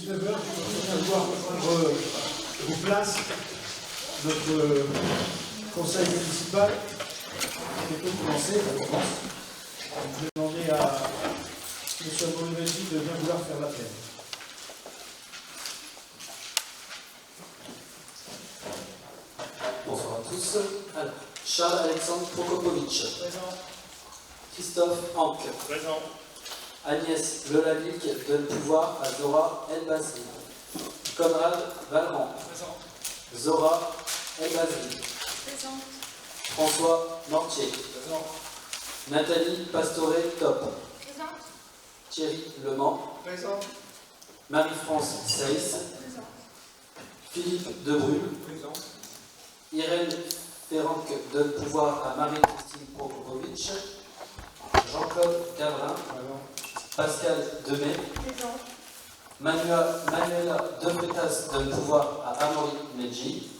19 h, je vais pouvoir prendre vos places. Notre conseil municipal est bientôt commencé, on commence. Je vais demander à M. Monovelli de bien vouloir faire l'appel. Bonsoir à tous. Alors, Charles-Alexandre Prokopovitch. Présent. Christophe Anck. Présent. Agnès Lelalic donne pouvoir à Zora El-Basri. Conrad Valran. Présent. Zora El-Basri. Présente. François Mortier. Présent. Nathalie Pastore-Top. Présente. Thierry Lemans. Présent. Marie-France Seyss. Présente. Philippe Debrul. Présent. Irène Ferranc donne pouvoir à Marie-Christine Prokopovitch. Jean-Claude Gavrin. Pascal Demey. Présente. Manuela De Freitas donne pouvoir à Amaury Medji.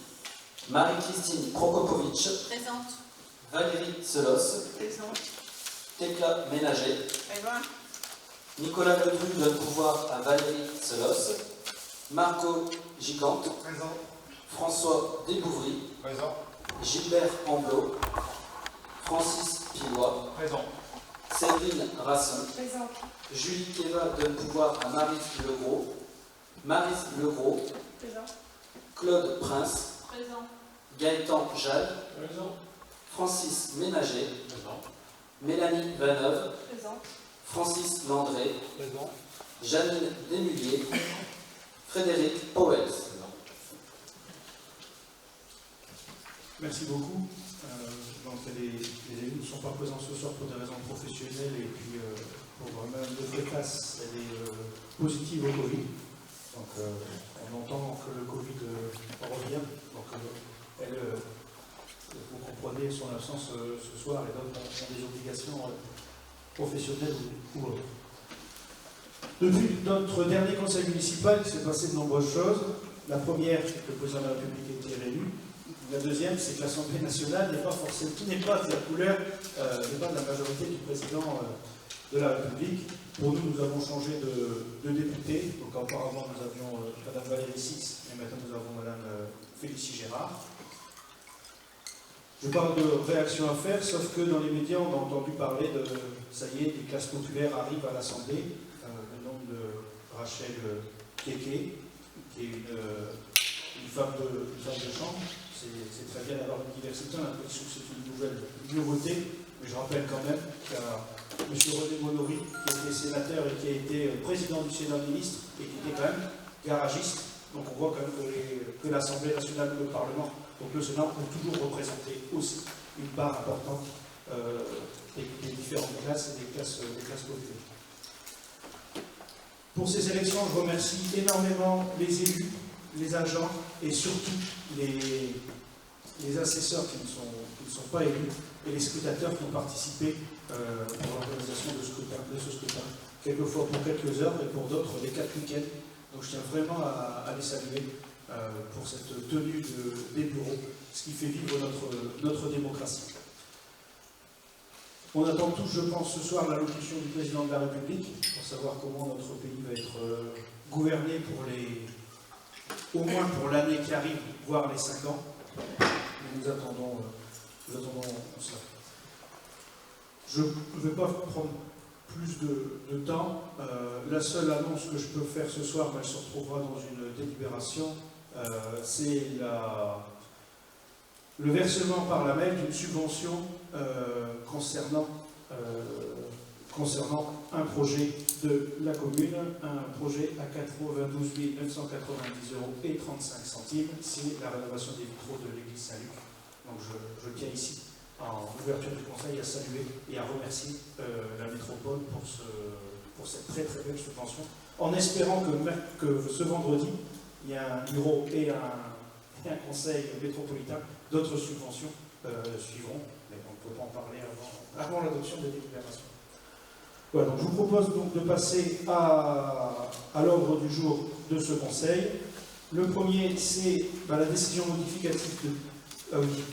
Marie-Christine Prokopovitch. Présente. Valérie Selos. Présente. Tekla Ménager. Présente. Nicolas Ledru donne pouvoir à Valérie Selos. Marco Gigante. Présent. François Desbouvry. Présent. Gilbert Amblot. Francis Pilois. Présent. Séverine Rasson. Présente. Julie Keva donne pouvoir à Maryse Legros. Maryse Legros. Présente. Claude Prince. Présent. Gaëtan Jal. Présent. Francis Ménager. Présent. Mélanie Vaneuve. Présente. Francis Landré. Présent. Janine Desmulliers. Frédéric Powell. Merci beaucoup. Donc les élus ne sont pas présents ce soir pour des raisons professionnelles et puis pour Mme De Freitas, elle est positive au Covid. Donc on entend que le Covid revient. Donc elle, vous comprenez son absence ce soir et d'autres ont des obligations professionnelles ou autres. Depuis notre dernier conseil municipal, il s'est passé de nombreuses choses. La première, c'est que le président de la République a été réélu. La deuxième, c'est que l'Assemblée nationale n'est pas forcément, tout n'est pas de la couleur, n'est pas de la majorité du président de la République. Pour nous, nous avons changé de député. Donc auparavant, nous avions Mme Valérie Six, et maintenant nous avons Mme Félicie Gérard. Je parle de réaction à faire, sauf que dans les médias, on a entendu parler de, ça y est, les classes populaires arrivent à l'Assemblée. Le nom de Rachel Keke, qui est une femme de chambre. C'est très bien d'avoir une diversité, on a l'impression que c'est une nouvelle nouveauté, mais je rappelle quand même qu'il y a M. René Monory, qui a été sénateur et qui a été président du Sénat ministre, et qui était quand même garagiste. Donc on voit quand même que l'Assemblée nationale, le Parlement, donc le Sénat, ont toujours représenté aussi une part importante des différentes classes et des classes populaires. Pour ces élections, je remercie énormément les élus, les agents et surtout les assesseurs qui ne sont pas élus et les scrutateurs qui ont participé à l'organisation de ce scrutin, quelquefois pour quelques heures et pour d'autres les 4 week-ends. Donc je tiens vraiment à les saluer pour cette tenue des bureaux, ce qui fait vivre notre démocratie. On attend tous, je pense, ce soir l'allocution du président de la République pour savoir comment notre pays va être gouverné au moins pour l'année qui arrive, voire les 5 ans. Nous attendons cela. Je ne vais pas prendre plus de temps. La seule annonce que je peux faire ce soir, mais elle se retrouvera dans une délibération, c'est le versement par la mail d'une subvention concernant un projet de la commune, un projet à 92 990 € et 35 centimes, c'est la rénovation des vitraux de l'église Saint-Luc. Donc je tiens ici, en ouverture du conseil, à saluer et à remercier la métropole pour cette très très belle subvention, en espérant que ce vendredi, il y a un bureau et un conseil métropolitain, d'autres subventions suivront, mais on ne peut pas en parler avant l'adoption des délibérations. Voilà, donc je vous propose donc de passer à l'ordre du jour de ce conseil. Le premier, c'est la décision modificative de... Ah oui,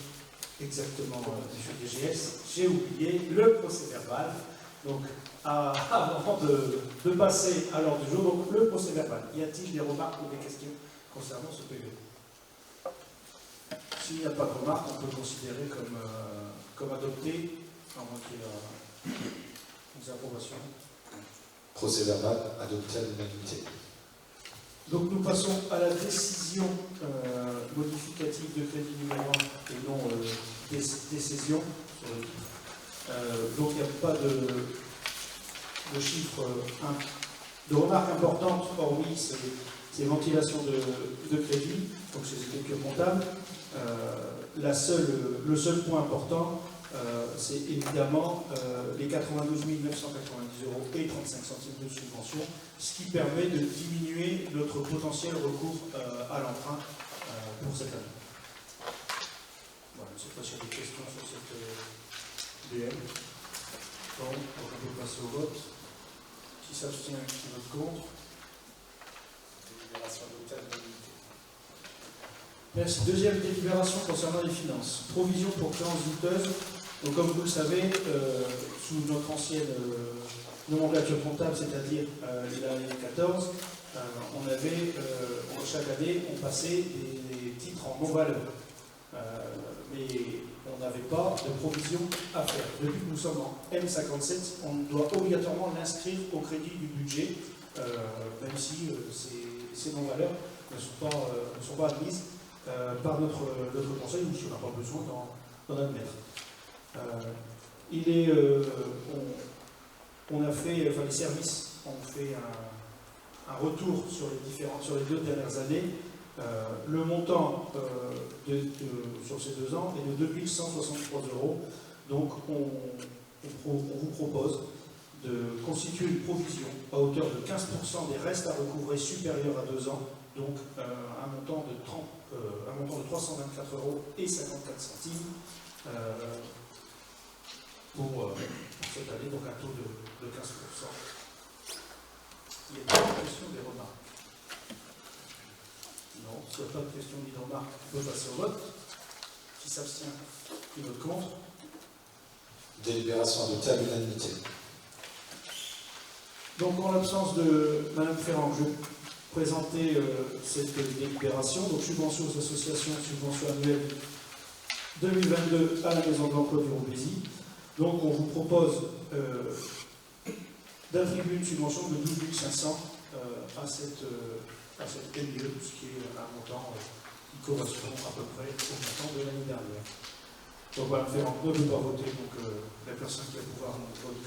exactement, monsieur DGS, j'ai oublié le procès-verbal. Donc, avant de passer à l'ordre du jour, donc le procès verbal. Y a-t-il des remarques ou des questions concernant ce PV? S'il n'y a pas de remarques, on peut considérer comme adopté, à moins qu'il y ait des approbations. Procès verbal adopté à l'unanimité. Donc nous passons à la décision modificative de crédit numéro 1 et non décision sur le titre. Donc il n'y a pas de chiffre, de remarques importantes, hormis ces ventilations de crédit, donc c'est des calculs comptables. Le seul point important, c'est évidemment les 92 990 € et 35 centimes de subvention, ce qui permet de diminuer notre potentiel recours à l'emprunt pour cette année. Voilà, je ne sais pas s'il y a des questions sur cette BL. Bon, donc on peut passer au vote. Qui s'abstient, qui vote contre? Délibération adoptée à l'unanimité. Merci. Deuxième délibération concernant les finances. Provision pour créances douteuses. Donc, comme vous le savez, sous notre ancienne nomenclature comptable, c'est-à-dire l'année 14, on avait, chaque année, on passait des titres en non-valeur. Mais on n'avait pas de provision à faire. Depuis que nous sommes en M57, on doit obligatoirement l'inscrire au crédit du budget, même si ces non-valeurs ne sont pas admises par notre conseil, ou si on n'a pas besoin d'en admettre. Les services ont fait un retour sur les 2 dernières années. Le montant sur ces 2 ans est de 2 163 €. Donc on vous propose de constituer une provision à hauteur de 15% des restes à recouvrer supérieurs à 2 ans, donc un montant de 324 € et 54 centimes pour cette année, donc un taux de 15%. Il y a des questions, des remarques? Non, s'il n'y a pas de questions ni de remarques, on peut passer au vote. Qui s'abstient? Qui vote contre? Délibération adoptée à l'unanimité. Donc, en l'absence de Mme Ferrand, je vais présenter cette délibération. Donc, subvention aux associations, subvention annuelle 2022 à la Maison de l'Emploi du Robézy. Donc, on vous propose d'attribuer une subvention de 12 500 à cette MIE, ce qui est un montant qui correspond à peu près au montant de l'année dernière. Donc, Mme Ferrand ne peut pas voter, donc la personne qui va pouvoir ne vote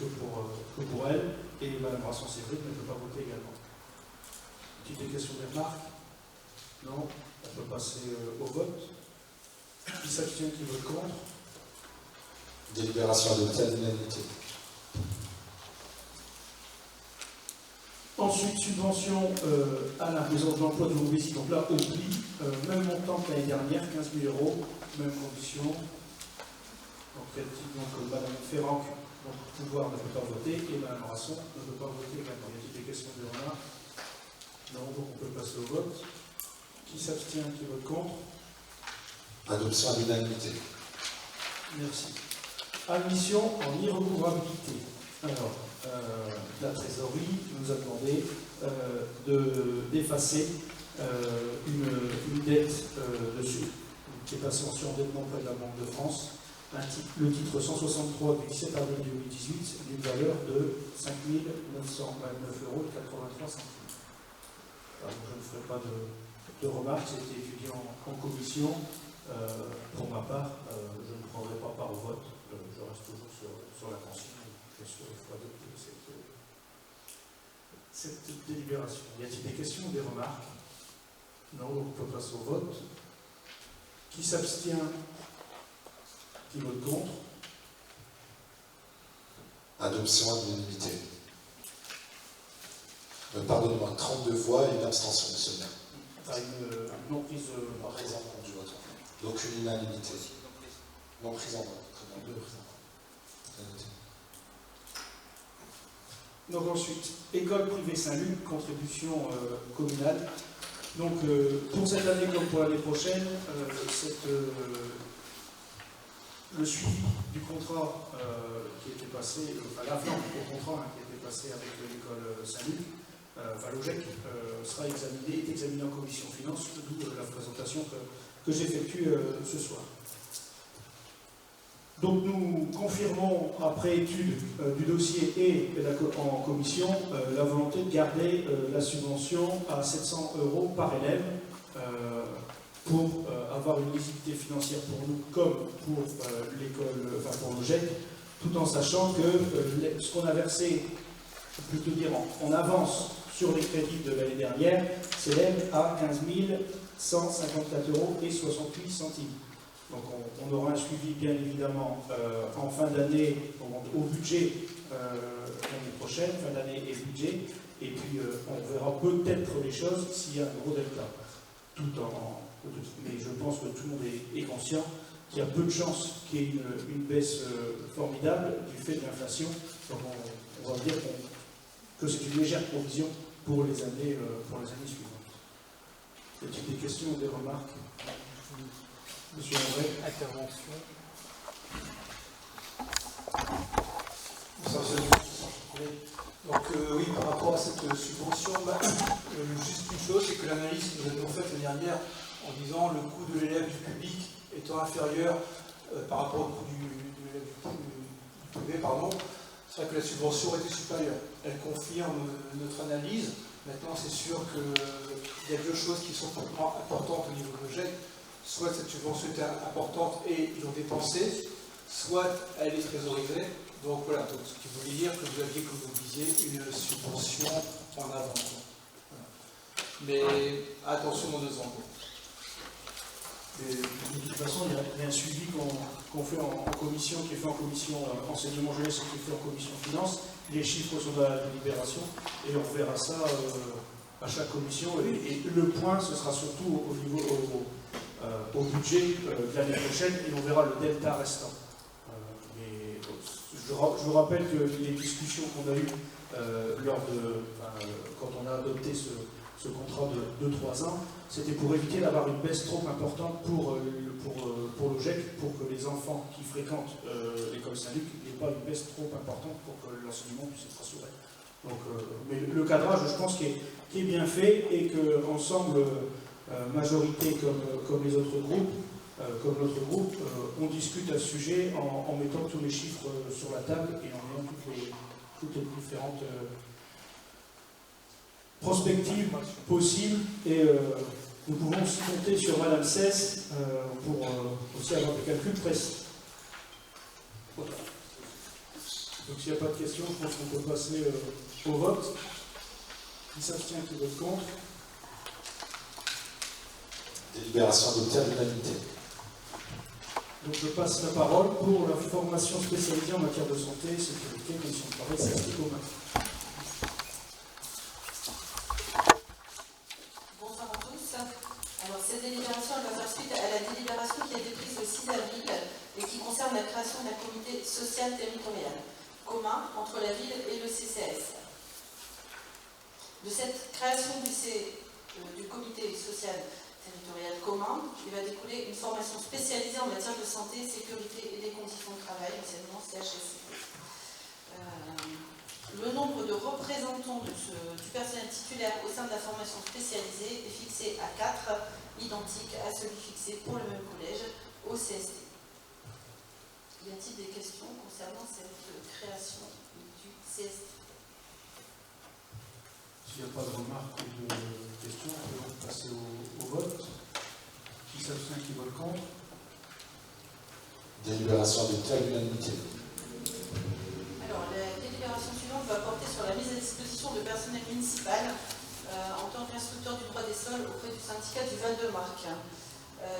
que pour elle, et Mme Rasson-Sévry ne peut pas voter également. Petites questions, des remarques? Non? On peut passer au vote. Qui s'abstient, qui vote contre? Délibération adoptée à l'unanimité. Ensuite, subvention à la Maison de l'Emploi du Robézy. Donc là, au pli, même montant que l'année dernière, 15 000 €, même condition. Donc Mme Ferrand, donc pouvoir ne peut pas voter, et Mme Rasson ne peut pas voter également. Y a-t-il des questions de remarques? Non, donc on peut passer au vote. Qui s'abstient, qui vote contre? Adoption à l'unanimité. Merci. Admission en irrecouvrabilité. Alors, la trésorerie nous a demandé d'effacer une dette dessus, qui est passée en surendettement auprès de la Banque de France. Le titre 163 du 17 avril 2018 d'une valeur de 5 929 € et 83 centimes. Alors, je ne ferai pas de remarques, c'était étudié en commission. Pour ma part, je ne prendrai pas part au vote, je reste toujours sur la consigne. Bien sûr, il faut adopter cette délibération. Y a-t-il des questions ou des remarques? Non, donc on peut passer au vote. Qui s'abstient? Qui vote contre? Adoption à l'unanimité. Pardonnez-moi, 32 voix et une abstention, monsieur le maire. Une non prise en compte du vote. Donc une unanimité. Non prise en vote. Donc ensuite, école privée Saint-Luc, contribution communale. Donc pour cette année comme pour l'année prochaine, le suivi du contrat qui était passé, enfin l'avenant au contrat qui était passé avec l'école Saint-Luc, enfin l'OGEC, est examiné en commission finance, d'où la présentation que j'effectue ce soir. Donc nous confirmons, après étude du dossier et en commission, la volonté de garder la subvention à 700 € par élève pour avoir une lisibilité financière pour nous comme pour l'école, enfin pour l'OGEC, tout en sachant que ce qu'on a versé, plutôt dire en avance sur les crédits de l'année dernière, s'élève à 15 154 € et 68 centimes. Donc on aura un suivi bien évidemment en fin d'année au budget l'année prochaine, fin d'année et budget, et puis on verra peut-être les choses s'il y a un gros delta. Mais je pense que tout le monde est conscient qu'il y a peu de chances qu'il y ait une baisse formidable du fait de l'inflation. Donc on va dire que c'est une légère provision pour les années suivantes. Y a-t-il des questions ou des remarques? Monsieur André. Intervention. Donc oui, par rapport à cette subvention, juste une chose, c'est que l'analyse que nous avions faite l'année dernière en disant le coût de l'élève du public étant inférieur par rapport au coût de l'élève du privé, c'est vrai que la subvention était supérieure. Elle confirme notre analyse. Maintenant, c'est sûr qu'il y a deux choses qui sont importantes au niveau de l'OGEC. Soit cette subvention était importante et ils l'ont dépensée, soit elle est trésorisée. Donc voilà, donc, ce qui voulait dire que vous aviez, comme vous disiez, une subvention en avant. Voilà. Mais attention aux 2 ans. Et de toute façon, il y a un suivi qu'on fait en commission, qui est fait en commission enseignement jeunesse et qui est fait en commission finance. Les chiffres sont dans la délibération et on verra ça à chaque commission. Et le point, ce sera surtout au niveau au budget de l'année prochaine et on verra le delta restant. Je vous rappelle que les discussions qu'on a eues quand on a adopté ce contrat de 2-3 ans, c'était pour éviter d'avoir une baisse trop importante pour l'OGEC, pour que les enfants qui fréquentent l'école Saint-Luc n'aient pas une baisse trop importante pour que l'enseignement puisse être assuré. Donc, mais le cadrage, je pense, qui est bien fait et qu'ensemble, majorité comme les autres groupes, comme notre groupe, on discute à ce sujet en mettant tous les chiffres sur la table et en ayant toutes les différentes prospectives possibles. Et nous pouvons aussi compter sur Madame Cesse pour aussi avoir des calculs précis. Voilà. Donc s'il n'y a pas de questions, je pense qu'on peut passer au vote. Qui s'abstient, qui vote contre? Délibération adoptée à l'unanimité. Donc je passe la parole pour la formation spécialisée en matière de santé, sécurité, conditions de travail, safety commun. Bonsoir à tous. Alors cette délibération elle va faire suite à la délibération qui a été prise le 6 avril et qui concerne la création d'un comité social territorial commun entre la ville et le CCAS. De cette création du comité social territorial commun, il va découler une formation spécialisée en matière de santé, sécurité et des conditions de travail, anciennement CHSCT. Le nombre de représentants du personnel titulaire au sein de la formation spécialisée est fixé à 4, identique à celui fixé pour le même collège au CST. Y a-t-il des questions concernant cette création du CST? S'il n'y a pas de remarques ou de questions, on peut donc passer au vote. Qui s'abstient, qui vote contre? Délibération adoptée à l'unanimité. Alors, la délibération suivante va porter sur la mise à disposition de personnel municipal en tant qu'instructeur du droit des sols auprès du syndicat du Val-de-Marque.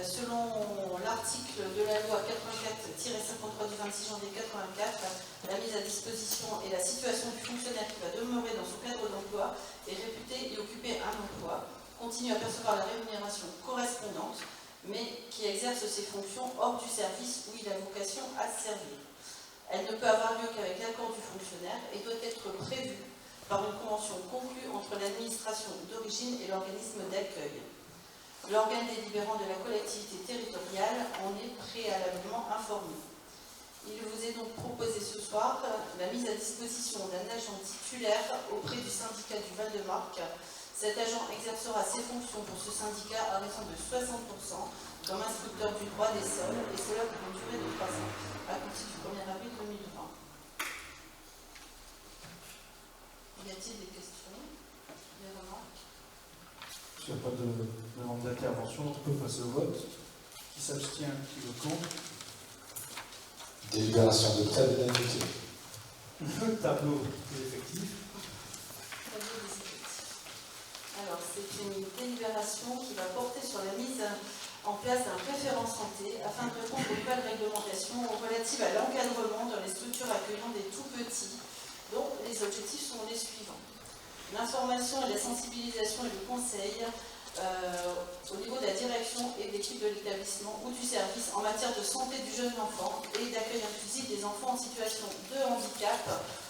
Selon l'article de la loi 84-53 du 26 janvier 84, la mise à disposition et la situation du fonctionnaire qui va demeurer dans son cadre d'emploi est réputé y occuper un emploi, continue à percevoir la rémunération correspondante, mais qui exerce ses fonctions hors du service où il a vocation à servir. Elle ne peut avoir lieu qu'avec l'accord du fonctionnaire et doit être prévue par une convention conclue entre l'administration d'origine et l'organisme d'accueil. L'organe délibérant de la collectivité territoriale en est préalablement informé. soir la mise à disposition d'un agent titulaire auprès du syndicat du Val-de-Marque. Cet agent exercera ses fonctions pour ce syndicat à raison de 60% comme instructeur du droit des sols, et cela pour une durée de 3 ans, à compter du 1er avril 2020. Y a-t-il des questions, des remarques? S'il n'y a pas de demande d'intervention, on peut passer au vote. Qui s'abstient, qui vote contre? Délibération adoptée à l'unanimité. Le tableau des effectifs. Tableau des effectifs. Alors, c'est une délibération qui va porter sur la mise en place d'un référent santé afin de répondre aux nouvelles réglementations relatives à l'encadrement dans les structures accueillant des tout-petits, dont les objectifs sont les suivants. L'information et la sensibilisation et le conseil au niveau de la direction et de l'équipe de l'établissement ou du service en matière de santé du jeune enfant et d'accueil inclusif des enfants en situation de handicap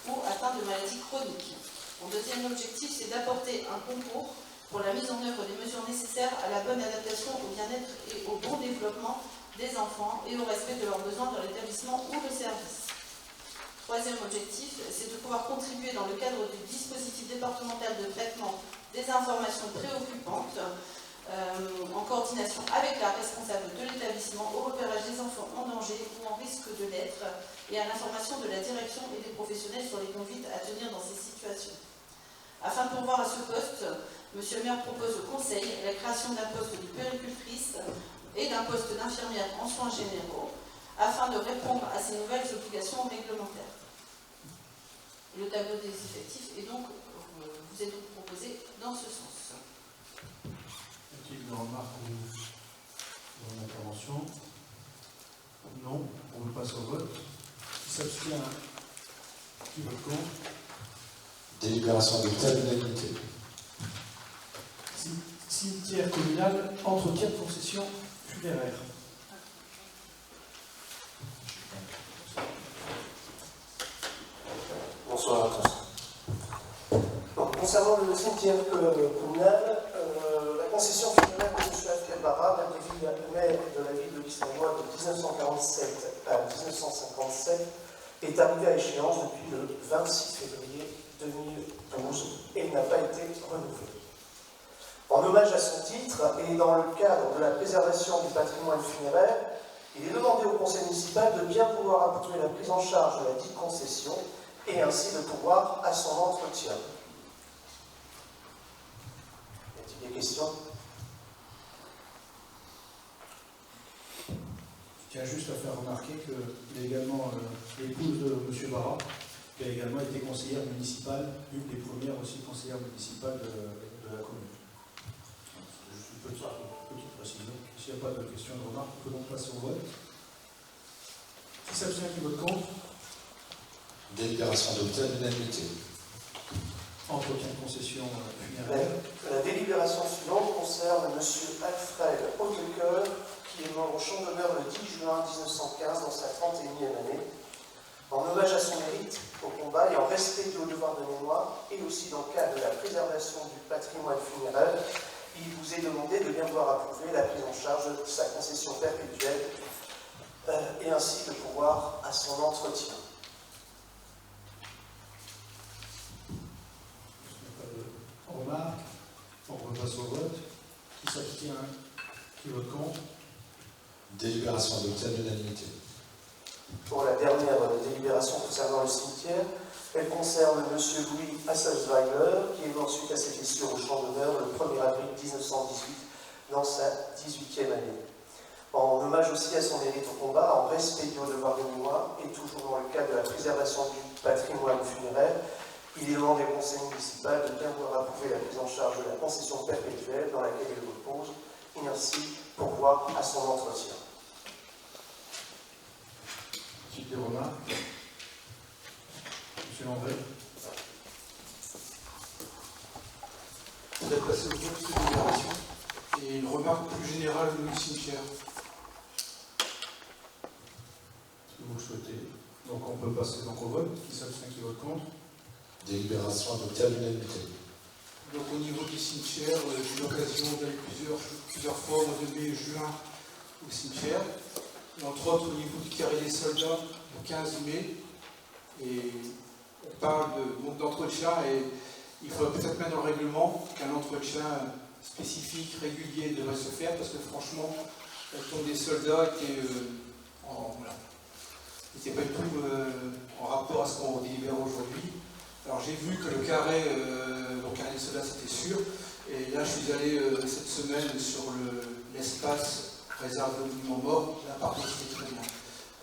ou atteints de maladies chroniques. Mon deuxième objectif, c'est d'apporter un concours pour la mise en œuvre des mesures nécessaires à la bonne adaptation au bien-être et au bon développement des enfants et au respect de leurs besoins dans l'établissement ou le service. Troisième objectif, c'est de pouvoir contribuer dans le cadre du dispositif départemental de traitement des informations préoccupantes en coordination avec la responsable de l'établissement au repérage des enfants en danger ou en risque de l'être et à l'information de la direction et des professionnels sur les conduites à tenir dans ces situations. Afin de pourvoir à ce poste, M. le maire propose au Conseil la création d'un poste de puéricultrice et d'un poste d'infirmière en soins généraux afin de répondre à ces nouvelles obligations réglementaires. Le tableau des effectifs est donc, vous est donc proposé dans ce sens. Y a-t-il des remarques ou une intervention? Non, on passe au vote. Qui s'abstient, qui vote contre? Délibération adoptée à l'unanimité. Cimetière communal, entretien de concession funéraire. Bonsoir à tous. Donc, concernant le cimetière communal, la concession funéraire de M. Alfred Barra, maire de la ville de Lissamois de 1947 à 1957, est arrivée à échéance depuis le 26 février 2012 et n'a pas été renouvelée. En hommage à son titre et dans le cadre de la préservation du patrimoine funéraire, il est demandé au conseil municipal de bien pouvoir approuver la prise en charge de la dite concession et ainsi de pouvoir à son entretien. Y a-t-il des questions? Je tiens juste à faire remarquer qu'il y a également l'épouse de M. Barra, qui a également été conseillère municipale, une des premières aussi conseillères municipales de la commune. C'est juste une petite précision. S'il n'y a pas de questions de remarques, on peut donc passer au vote. Qui s'abstient, qui vote contre? Délibération adoptée à l'unanimité. Entretien de concession funéraire. La délibération suivante concerne M. Alfred Hautecoeur, qui est mort au Champ d'honneur le 10 juin 1915 dans sa 31e année. En hommage à son mérite au combat et en respect du devoir de mémoire, et aussi dans le cadre de la préservation du patrimoine funéraire, il vous est demandé de bien vouloir approuver la prise en charge de sa concession perpétuelle et ainsi de pouvoir à son entretien. Remarques, on repasse au vote. Qui s'abstient, qui vote contre? Délibération adoptée à l'unanimité. Pour la dernière délibération concernant le cimetière, elle concerne M. Louis Asselsweiler, qui est mort suite à ses blessures au Champ d'honneur le 1er avril 1918, dans sa 18e année. En hommage aussi à son mérite au combat, en respect du devoir de mémoire, et toujours dans le cadre de la préservation du patrimoine funéraire, il est demandé au conseil municipal de bien vouloir approuver la prise en charge de la concession perpétuelle dans laquelle il repose, et ainsi pourvoir à son entretien. Des remarques? Monsieur André. On va passer au vote de délibération. Et une remarque plus générale du cimetière. Si vous le souhaitez. Donc on peut passer donc au vote. Qui s'abstient, qui vote contre? Délibération adoptée à l'unanimité. Donc au niveau du cimetière, j'ai eu l'occasion d'aller plusieurs fois au mois de mai et juin au cimetière. Et entre autres au niveau du carré des soldats, le 15 mai, Et on parle d'entretien et il faudrait peut-être mettre dans le règlement qu'un entretien spécifique, régulier devrait se faire parce que franchement, la tombe des soldats était pas du tout en rapport à ce qu'on délibère aujourd'hui. Alors j'ai vu que le carré des soldats c'était sûr, et là je suis allé cette semaine sur l'espace réservé aux monuments morts, là par contre c'était très bien.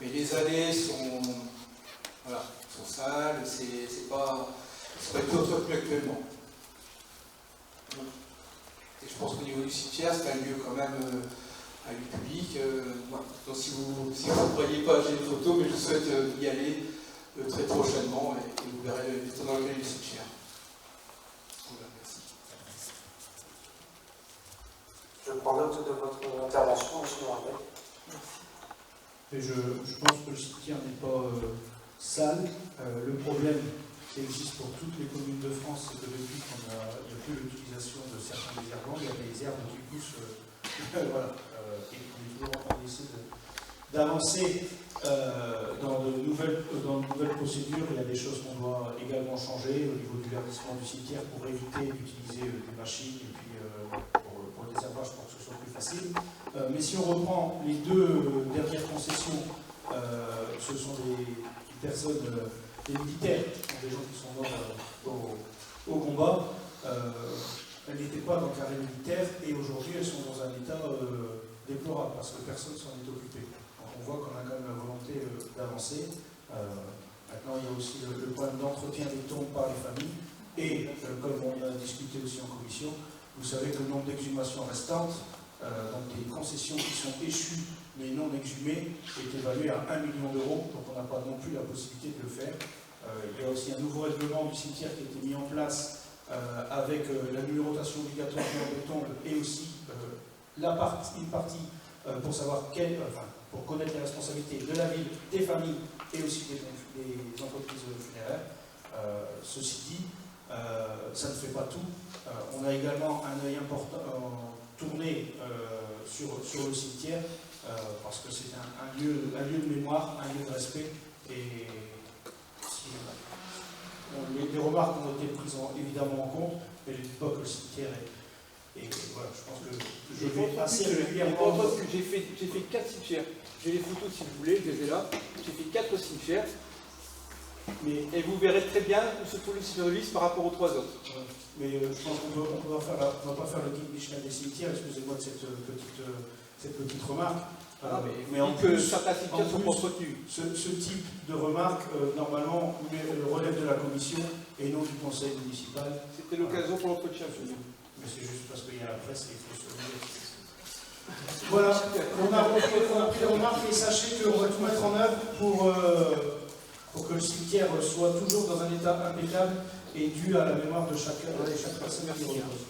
Mais les allées sont sales, c'est pas tout entretenu actuellement. Et je pense qu'au niveau du cimetière, c'est un lieu quand même un lieu public. Donc si vous ne croyez pas, j'ai une photo, mais je souhaite y aller très prochainement et vous verrez l'état dans lequel il est le cimetière. Voilà, merci. Je prends note de votre intervention, M. Mohamed. Et je pense que le cimetière n'est pas sale. Le problème qui existe pour toutes les communes de France, c'est que depuis qu'il n'y a plus l'utilisation de certains désherbants, il y a des herbes qui poussent. Voilà. Et on est toujours en train d'essayer d'avancer dans de nouvelles procédures. Il y a des choses qu'on doit également changer au niveau du verdissement du cimetière pour éviter d'utiliser des machines et puis pour le désherbage pour que ce soit plus facile. Mais si on reprend les deux dernières concessions, ce sont des personnes, des militaires, des gens qui sont morts au combat. Elles n'étaient pas dans le carré militaire et aujourd'hui elles sont dans un état déplorable parce que personne ne s'en est occupé. Donc on voit qu'on a quand même la volonté d'avancer. Maintenant il y a aussi le problème d'entretien des tombes par les familles et comme on a discuté aussi en commission, vous savez que le nombre d'exhumations restantes, donc des concessions qui sont échues mais non exhumées, est évalué à 1 million d'euros, donc on n'a pas non plus la possibilité de le faire. Il y a aussi un nouveau règlement du cimetière qui a été mis en place avec la numérotation obligatoire des tombes et aussi une partie pour savoir pour connaître les responsabilités de la ville, des familles et aussi des entreprises funéraires. Ceci dit, ça ne fait pas tout. On a également un œil important tourné sur le cimetière parce que c'est un lieu de mémoire, un lieu de respect et les remarques ont été prises évidemment en compte, mais je ne dis pas que le cimetière est. Et voilà, je pense que je vais assez régulièrement. J'ai fait 4 cimetières. J'ai les photos si vous voulez, je les ai là. J'ai fait 4 cimetières. Et vous verrez très bien où se trouve le cimetière de Lys par rapport aux 3 autres. Mais je pense qu'on ne va pas faire le guide Michelin des cimetières, excusez-moi de cette petite remarque. Mais en plus, certains cimetières sont entretenus. Ce type de remarque, normalement, relève de la commission et non du conseil municipal. C'était l'occasion pour l'entretien, je veux dire. Mais c'est juste parce qu'il y a la presse et il faut se dire. Voilà, on a pris les remarques et sachez qu'on va tout mettre en œuvre pour que le cimetière soit toujours dans un état impeccable et dû à la mémoire de chaque personne qui repose.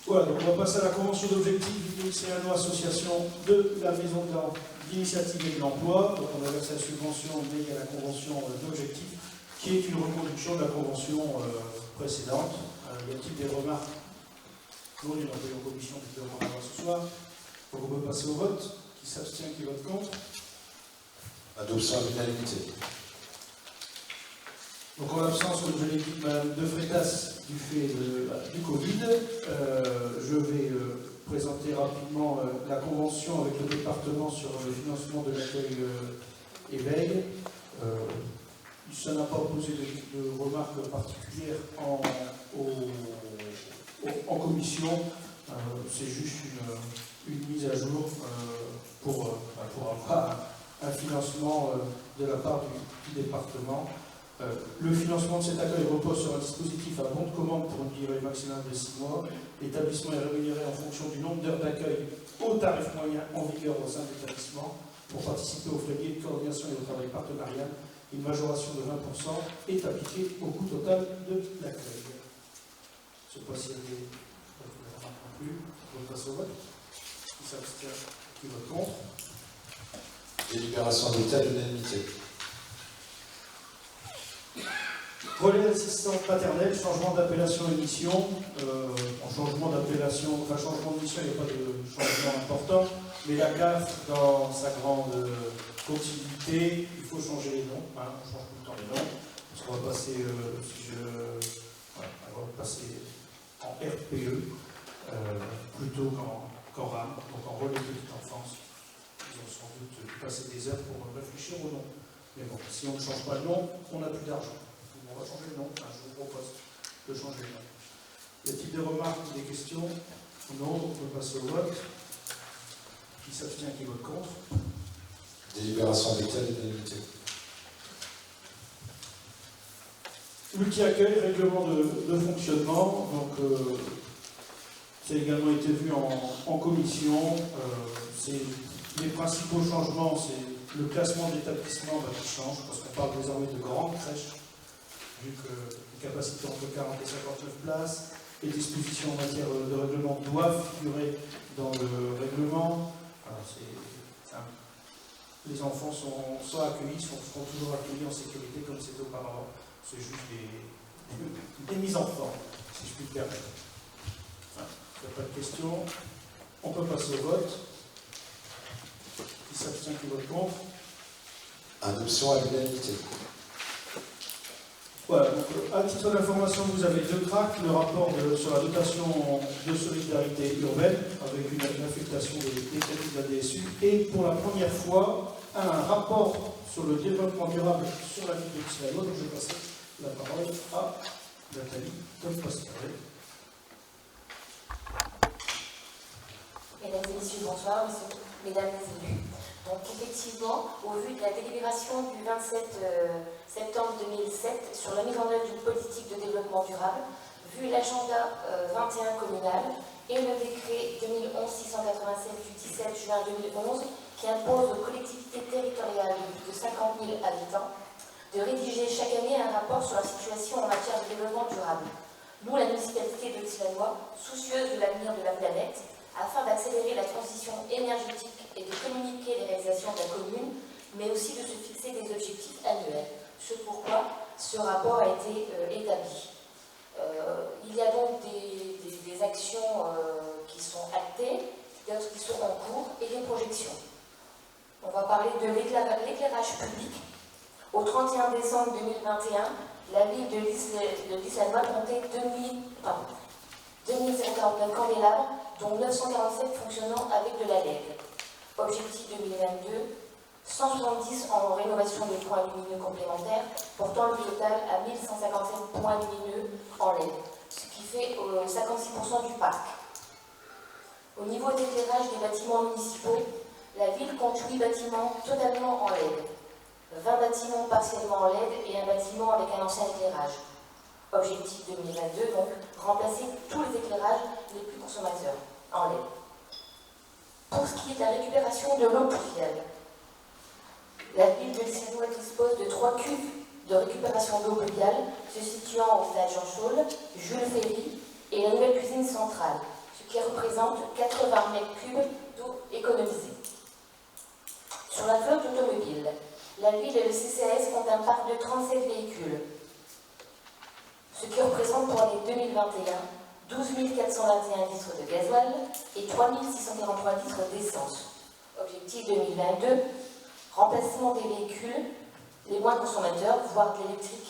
Voilà, donc on va passer à la convention d'objectifs du CNO Association de la Maison de l'Initiative et de l'Emploi. Donc on a versé la subvention liée à la convention d'objectifs, qui est une reconduction de la convention précédente. Y a-t-il des remarques? Non, il y en a pas eu en commission, mais on va en avoir ce soir. Donc on peut passer au vote. Qui s'abstient, qui vote contre? Adoption à l'unanimité. Donc en l'absence, comme je l'ai dit, Mme De Freitas, du fait du Covid, je vais présenter rapidement la convention avec le département sur le financement de l'accueil éveil. Ça n'a pas posé de remarques particulières en commission. C'est juste une mise à jour pour avoir un financement de la part du département. Le financement de cet accueil repose sur un dispositif à bon de commande pour une durée maximale de 6 mois. L'établissement est rémunéré en fonction du nombre d'heures d'accueil au tarif moyen en vigueur au sein de l'établissement. Pour participer aux frais de coordination et au travail partenarial, une majoration de 20% est appliquée au coût total de l'accueil. Je ne sais pas s'il y a des remarques non plus. On passe au vote. Qui s'abstient, qui vote contre. Délibération adoptée à l'unanimité. Relais d'assistance paternelle, changement d'appellation et mission. En changement d'appellation, enfin changement de mission, il n'y a pas de changement important, mais la CAF, dans sa grande continuité, il faut changer les noms, hein, on change tout le temps les noms, parce qu'on va passer, on va passer en RPE, plutôt qu'en RAM, donc en relais de petite enfance. Ils ont sans doute passé des heures pour réfléchir au nom. Mais bon, si on ne change pas le nom, on n'a plus d'argent. On va changer le nom, enfin, je vous propose de changer le nom. Y a-t-il des remarques ou des questions? Non, on peut passer au vote. Qui s'abstient, qui vote contre? Délibération d'état et d'unanimité. Multi-accueil, règlement de fonctionnement. Donc, ça a également été vu en commission. Les principaux changements, c'est le classement de l'établissement qui change, parce qu'on parle désormais de grandes crèches, vu que les capacités entre 40 et 59 places. Les dispositions en matière de règlement doivent figurer dans le règlement. Alors, les enfants sont accueillis, seront toujours accueillis en sécurité comme c'était auparavant. C'est juste des mises en forme, si je puis me permettre. Il n'y a pas de questions. On peut passer au vote. Qui s'abstient, qui vote contre? Adoption à l'unanimité. Voilà, donc à titre d'information, vous avez deux tracts, le rapport sur la dotation de solidarité urbaine, avec une affectation des crédits de la DSU, et pour la première fois, un rapport sur le développement durable sur la ville de Kismayo. Donc je vais passer la parole à Nathalie Tom-Pascaret. Mesdames et messieurs, bonsoir, mesdames les élus. Donc effectivement, au vu de la délibération du 27 septembre 2007 sur la mise en œuvre d'une politique de développement durable, vu l'agenda 21 communal et le décret 2011-687 du 17 juin 2011 qui impose aux collectivités territoriales de plus de 50 000 habitants de rédiger chaque année un rapport sur la situation en matière de développement durable. Nous, la municipalité de Kismayo, soucieuse de l'avenir de la planète, afin d'accélérer la transition énergétique et de communiquer les réalisations de la commune, mais aussi de se fixer des objectifs annuels. C'est pourquoi ce rapport a été établi. Il y a donc des actions qui sont actées, d'autres qui sont en cours, et des projections. On va parler de l'éclairage public. Au 31 décembre 2021, la ville de Kismayo comptait 2049 candélabres, dont 947 fonctionnant avec de la LED. Objectif 2022, 170 en rénovation de points lumineux complémentaires, portant le total à 1157 points lumineux en LED, ce qui fait 56% du parc. Au niveau d'éclairage des bâtiments municipaux, la ville compte 8 bâtiments totalement en LED, 20 bâtiments partiellement en LED et un bâtiment avec un ancien éclairage. Objectif 2022, donc, remplacer tous les éclairages les plus consommateurs en LED. Pour ce qui est de la récupération de l'eau pluviale, la ville de Kismayo dispose de 3 cuves de récupération d'eau pluviale se situant au stade Jean Chaul, Jules Ferry et la nouvelle cuisine centrale, ce qui représente 80 m3 d'eau économisée. Sur la flotte automobile, la ville et le CCAS comptent un parc de 37 véhicules, ce qui représente pour l'année 2021 12 421 litres de gasoil et 3 643 litres d'essence. Objectif 2022, remplacement des véhicules les moins consommateurs, voire de l'électrique,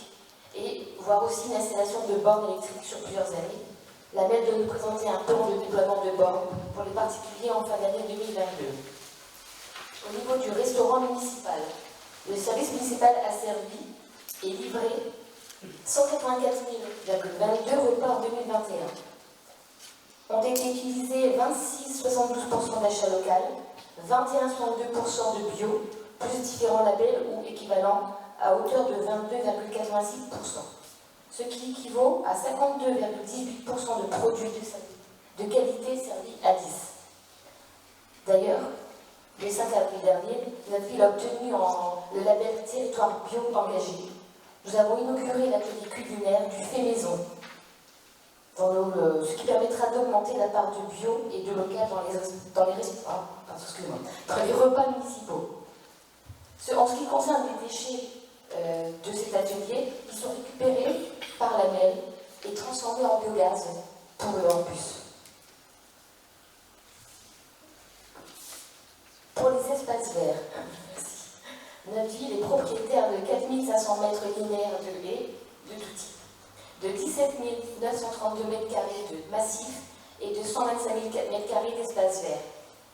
et voire aussi l'installation de bornes électriques sur plusieurs années. La MED doit nous présenter un plan de déploiement de bornes pour les particuliers en fin d'année 2022. Au niveau du restaurant municipal, le service municipal a servi et livré 184 000,22 repas en 2021. Ont été utilisés 26,72% d'achat local, 21,62% de bio, plus différents labels ou équivalents à hauteur de 22,86%, ce qui équivaut à 52,18% de produits de qualité servis à 10. D'ailleurs, le 5 avril dernier, notre ville a obtenu le label Territoire Bio Engagé. Nous avons inauguré l'atelier culinaire du fait maison, ce qui permettra d'augmenter la part de bio et de local dans les repas municipaux. En ce qui concerne les déchets de cet atelier, ils sont récupérés par la MEL et transformés en biogaz pour le campus. Pour les espaces verts, notre ville est propriétaire de 4500 mètres linéaires de haies de tout type, de 17 932 mètres carrés de massifs et de 125 000 mètres carrés d'espaces verts.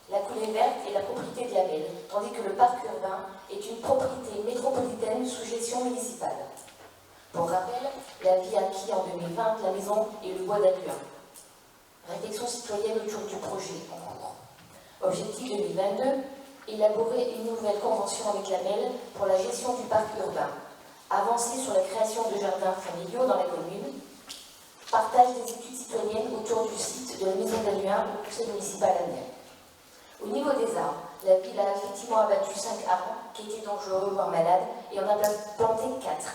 La coulée verte est la propriété de la Belle, tandis que le parc urbain est une propriété métropolitaine sous gestion municipale. Pour rappel, la ville a acquis en 2020 la maison et le bois d'Aguin. Réflexion citoyenne autour du projet en cours. Objectif 2022, élaborer une nouvelle convention avec la Belle pour la gestion du parc urbain. Avancer sur la création de jardins familiaux dans la commune. Partage des études citoyennes autour du site de la maison d'Aguin au conseil municipal annuel. Au niveau des arbres, la ville a effectivement abattu 5 arbres qui étaient dangereux, voire malades, et en a planté 4.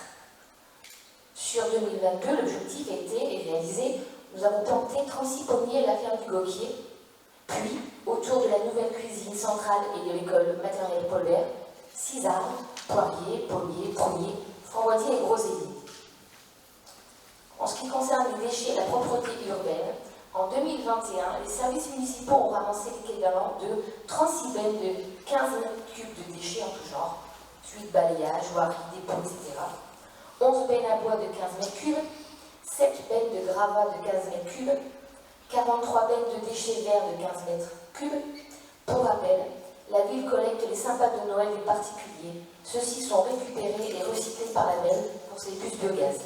Sur 2022, l'objectif a été réalisé. Nous avons planté 36 pommiers à la ferme du Gauquier, puis, autour de la nouvelle cuisine centrale et de l'école maternelle Paul Bert, 6 arbres, poiriers, pommiers, pruniers, framboisiers et groseilliers. En ce qui concerne les déchets et la propreté urbaine, en 2021, les services municipaux ont ramassé l'équivalent de 36 bennes de 15 mètres cubes de déchets en tout genre, suite balayage, voirie, dépôt, etc. 11 bennes à bois de 15 mètres cubes, 7 bennes de gravats de 15 mètres cubes, 43 bennes de déchets verts de 15 mètres cubes. Pour rappel, la ville collecte les sympas de Noël des particuliers. Ceux-ci sont récupérés et recyclés par la Belle pour ses bus biogaz.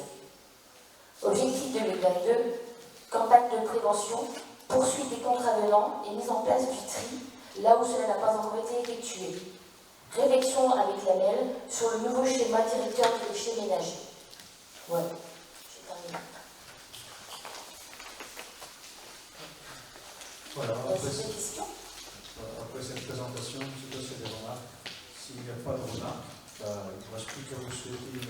Objectif 2022, campagne de prévention, poursuite des contravenants et mise en place du tri là où cela n'a pas encore été effectué. Réflexion avec la Belle sur le nouveau schéma directeur des déchets ménagers. Ouais, j'ai terminé. Voilà, Après cette présentation, je sais pas s'il y a des remarques. S'il n'y a pas de remarques, il ne reste plus qu'à vous souhaiter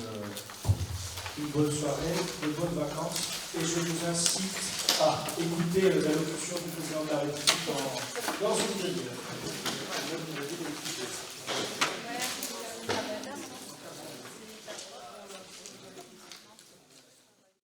une bonne soirée, de bonnes vacances. Et je vous incite à écouter l'allocution du président de la République dans une demi-heure.